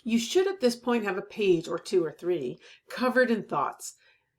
You should at this point have a page or two or three covered in thoughts.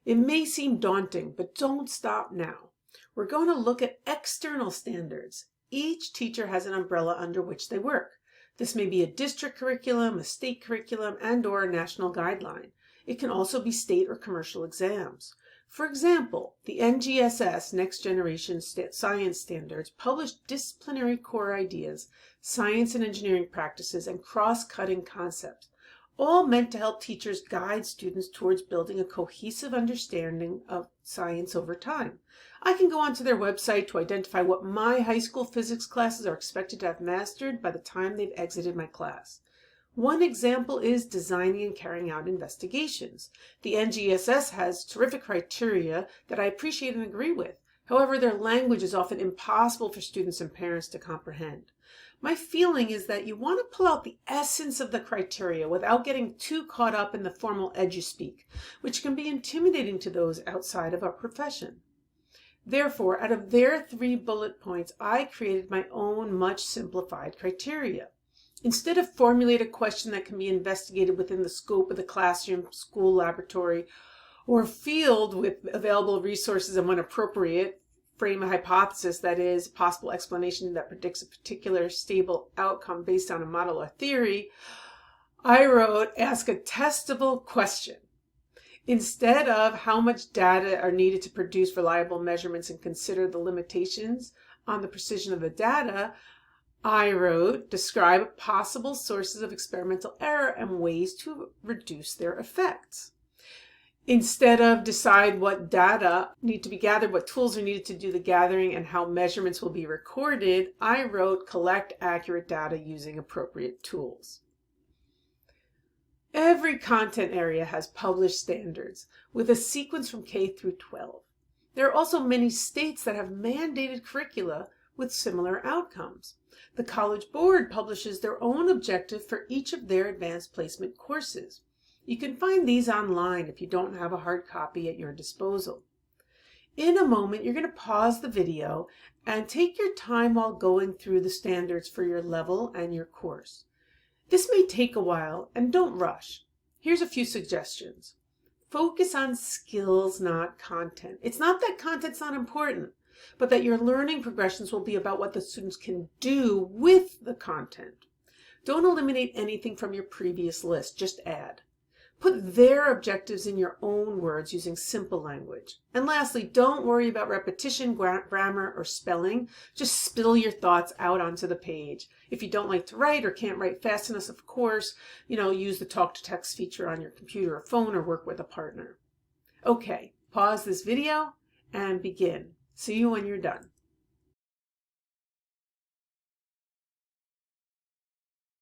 It may seem daunting, but don't stop now. We're going to look at external standards. Each teacher has an umbrella under which they work. This may be a district curriculum, a state curriculum, and/or a national guideline. It can also be state or commercial exams. For example, the NGSS, Next Generation Science Standards, published disciplinary core ideas, science and engineering practices, and cross-cutting concepts, all meant to help teachers guide students towards building a cohesive understanding of science over time. I can go onto their website to identify what my high school physics classes are expected to have mastered by the time they've exited my class. One example is designing and carrying out investigations. The NGSS has terrific criteria that I appreciate and agree with. However, their language is often impossible for students and parents to comprehend. My feeling is that you want to pull out the essence of the criteria without getting too caught up in the formal eduspeak, which can be intimidating to those outside of our profession. Therefore, out of their 3 bullet points, I created my own much simplified criteria. Instead of formulate a question that can be investigated within the scope of the classroom, school, laboratory, or field with available resources and when appropriate, frame a hypothesis, that is, a possible explanation that predicts a particular stable outcome based on a model or theory, I wrote, ask a testable question. Instead of how much data are needed to produce reliable measurements and consider the limitations on the precision of the data, I wrote, describe possible sources of experimental error and ways to reduce their effects. Instead of decide what data need to be gathered, what tools are needed to do the gathering, and how measurements will be recorded, I wrote, collect accurate data using appropriate tools. Every content area has published standards with a sequence from K through 12. There are also many states that have mandated curricula with similar outcomes. The College Board publishes their own objective for each of their advanced placement courses. You can find these online if you don't have a hard copy at your disposal. In a moment, you're going to pause the video and take your time while going through the standards for your level and your course. This may take a while, and don't rush. Here's a few suggestions. Focus on skills, not content. It's not that content's not important, but that your learning progressions will be about what the students can do with the content. Don't eliminate anything from your previous list, just add. Put their objectives in your own words using simple language. And lastly, don't worry about repetition, grammar, or spelling. Just spill your thoughts out onto the page. If you don't like to write or can't write fast enough, of course, use the talk to text feature on your computer or phone or work with a partner. Okay, pause this video and begin. See you when you're done.